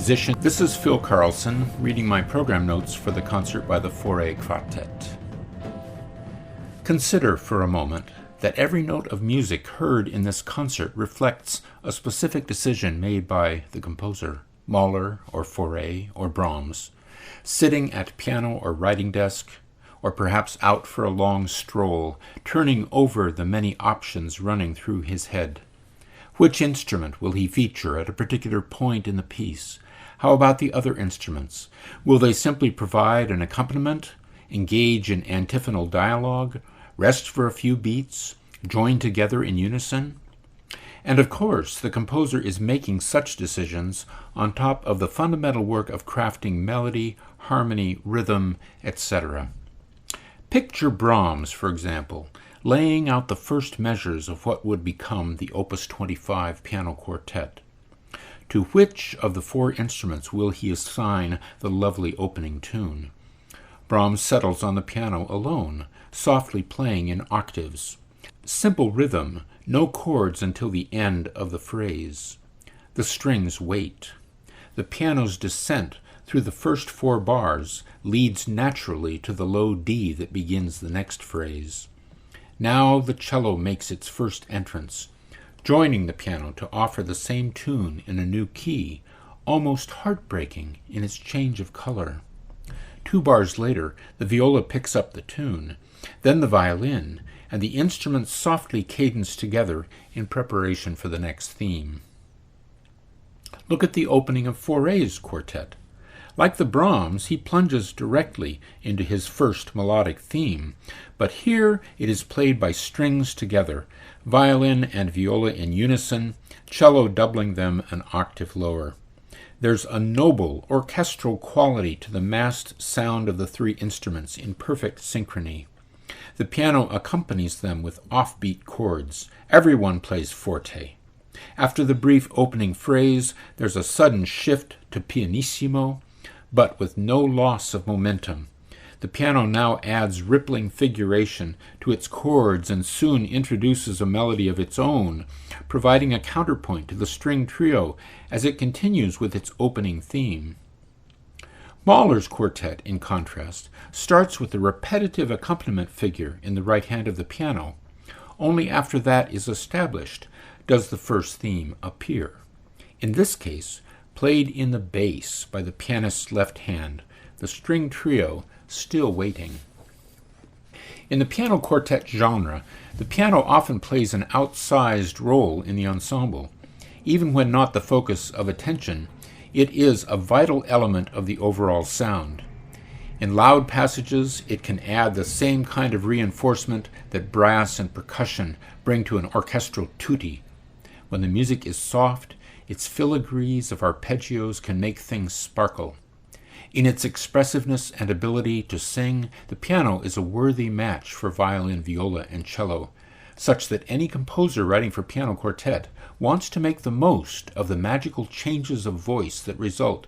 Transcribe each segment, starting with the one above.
musician. This is Phil Carlsen reading my program notes for the concert by the Fauré Quartett. Consider for a moment that every note of music heard in this concert reflects a specific decision made by the composer, Mahler or Fauré or Brahms, sitting at piano or writing desk, or perhaps out for a long stroll, turning over the many options running through his head. Which instrument will he feature at a particular point in the piece? How about the other instruments? Will they simply provide an accompaniment, engage in antiphonal dialogue, rest for a few beats, join together in unison? And of course, the composer is making such decisions on top of the fundamental work of crafting melody, harmony, rhythm, etc. Picture Brahms, for example, laying out the first measures of what would become the Opus 25 piano quartet. To which of the four instruments will he assign the lovely opening tune? Brahms settles on the piano alone, softly playing in octaves. Simple rhythm, no chords until the end of the phrase. The strings wait. The piano's descent through the first four bars leads naturally to the low D that begins the next phrase. Now the cello makes its first entrance, joining the piano to offer the same tune in a new key, almost heartbreaking in its change of color. 2 bars later, the viola picks up the tune, then the violin, and the instruments softly cadence together in preparation for the next theme. Look at the opening of Fauré's quartet. Like the Brahms, he plunges directly into his first melodic theme, but here it is played by strings together, violin and viola in unison, cello doubling them an octave lower. There's a noble orchestral quality to the massed sound of the 3 instruments in perfect synchrony. The piano accompanies them with offbeat chords. Everyone plays forte. After the brief opening phrase, there's a sudden shift to pianissimo, but with no loss of momentum. The piano now adds rippling figuration to its chords and soon introduces a melody of its own, providing a counterpoint to the string trio as it continues with its opening theme. Mahler's quartet, in contrast, starts with a repetitive accompaniment figure in the right hand of the piano. Only after that is established does the first theme appear. In this case, played in the bass by the pianist's left hand, the string trio still waiting. In the piano quartet genre, the piano often plays an outsized role in the ensemble. Even when not the focus of attention, it is a vital element of the overall sound. In loud passages, it can add the same kind of reinforcement that brass and percussion bring to an orchestral tutti. When the music is soft, its filigrees of arpeggios can make things sparkle. In its expressiveness and ability to sing, the piano is a worthy match for violin, viola, and cello, such that any composer writing for piano quartet wants to make the most of the magical changes of voice that result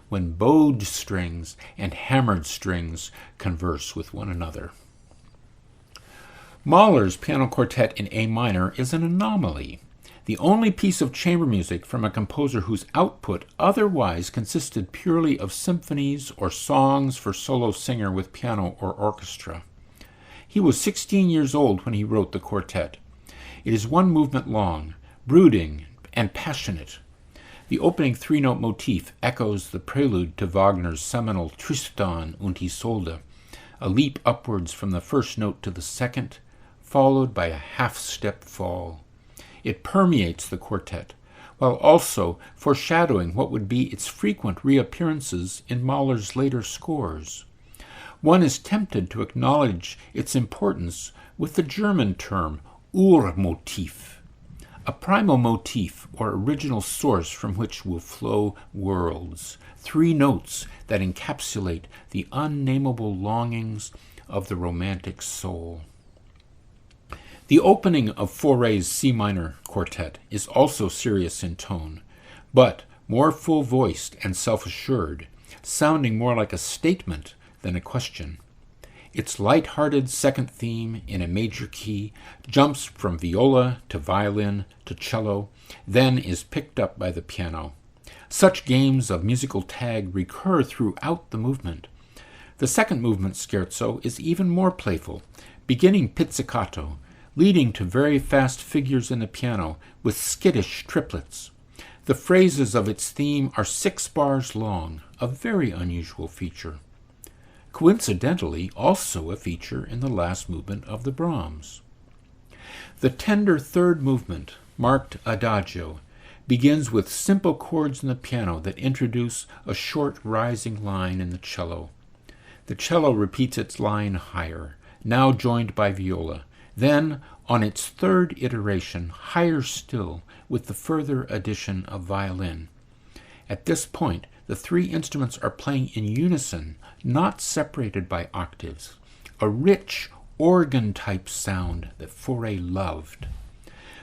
when bowed strings and hammered strings converse with one another. Mahler's piano quartet in A minor is an anomaly. The only piece of chamber music from a composer whose output otherwise consisted purely of symphonies or songs for solo singer with piano or orchestra. He was 16 years old when he wrote the quartet. It is 1 movement long, brooding and passionate. The opening 3-note motif echoes the prelude to Wagner's seminal Tristan und Isolde, a leap upwards from the first note to the second, followed by a half-step fall. It permeates the quartet, while also foreshadowing what would be its frequent reappearances in Mahler's later scores. One is tempted to acknowledge its importance with the German term Urmotiv, a primal motif or original source from which will flow worlds, 3 notes that encapsulate the unnameable longings of the romantic soul. The opening of Fauré's C minor quartet is also serious in tone, but more full-voiced and self-assured, sounding more like a statement than a question. Its light-hearted second theme in a major key jumps from viola to violin to cello, then is picked up by the piano. Such games of musical tag recur throughout the movement. The second movement scherzo is even more playful, beginning pizzicato, leading to very fast figures in the piano with skittish triplets. The phrases of its theme are 6 bars long, a very unusual feature. Coincidentally, also a feature in the last movement of the Brahms. The tender third movement, marked adagio, begins with simple chords in the piano that introduce a short rising line in the cello. The cello repeats its line higher, now joined by viola. Then, on its third iteration, higher still, with the further addition of violin. At this point, the 3 instruments are playing in unison, not separated by octaves, a rich organ-type sound that Fauré loved.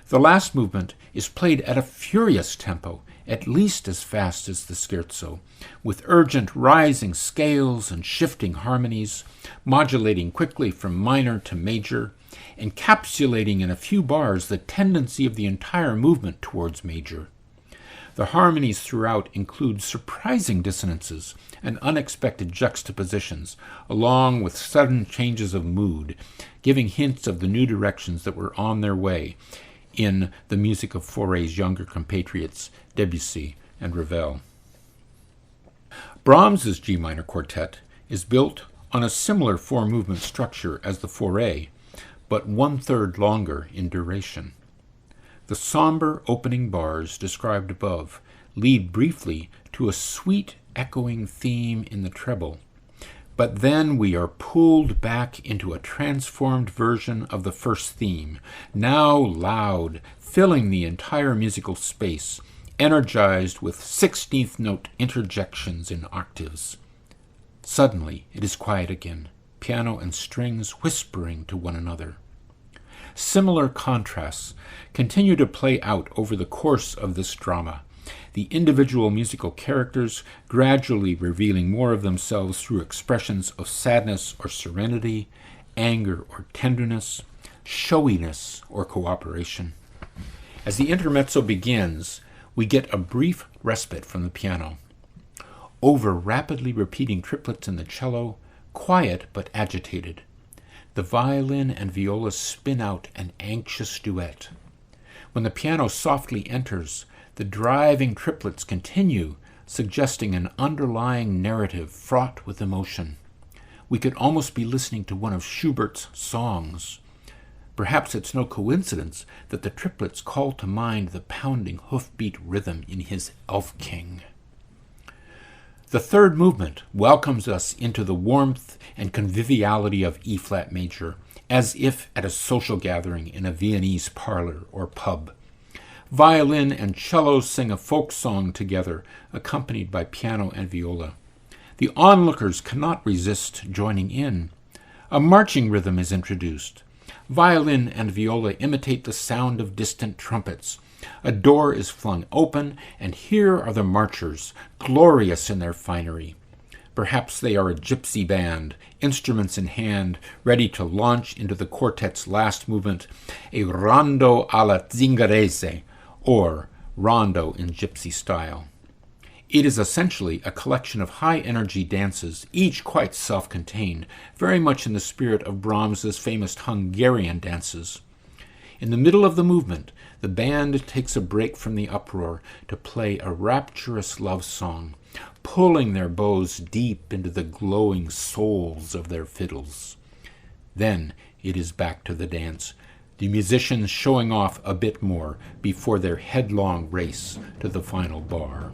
The last movement is played at a furious tempo, at least as fast as the scherzo, with urgent rising scales and shifting harmonies, modulating quickly from minor to major, encapsulating in a few bars the tendency of the entire movement towards major. The harmonies throughout include surprising dissonances and unexpected juxtapositions, along with sudden changes of mood, giving hints of the new directions that were on their way in the music of Fauré's younger compatriots, Debussy and Ravel. Brahms's G minor quartet is built on a similar 4-movement structure as the Fauré, but 1/3 longer in duration. The somber opening bars described above lead briefly to a sweet echoing theme in the treble, but then we are pulled back into a transformed version of the first theme, now loud, filling the entire musical space, energized with 16th note interjections in octaves. Suddenly it is quiet again, piano and strings whispering to one another. Similar contrasts continue to play out over the course of this drama, the individual musical characters gradually revealing more of themselves through expressions of sadness or serenity, anger or tenderness, showiness or cooperation. As the intermezzo begins, we get a brief respite from the piano. Over rapidly repeating triplets in the cello, quiet but agitated. The violin and viola spin out an anxious duet. When the piano softly enters, the driving triplets continue, suggesting an underlying narrative fraught with emotion. We could almost be listening to one of Schubert's songs. Perhaps it's no coincidence that the triplets call to mind the pounding hoofbeat rhythm in his Elf King. The third movement welcomes us into the warmth and conviviality of E-flat major, as if at a social gathering in a Viennese parlor or pub. Violin and cello sing a folk song together, accompanied by piano and viola. The onlookers cannot resist joining in. A marching rhythm is introduced. Violin and viola imitate the sound of distant trumpets. A door is flung open, and here are the marchers, glorious in their finery. Perhaps they are a gypsy band, instruments in hand, ready to launch into the quartet's last movement, a rondo alla zingarese, or rondo in gypsy style. It is essentially a collection of high-energy dances, each quite self-contained, very much in the spirit of Brahms's famous Hungarian dances. In the middle of the movement, the band takes a break from the uproar to play a rapturous love song, pulling their bows deep into the glowing souls of their fiddles. Then it is back to the dance, the musicians showing off a bit more before their headlong race to the final bar.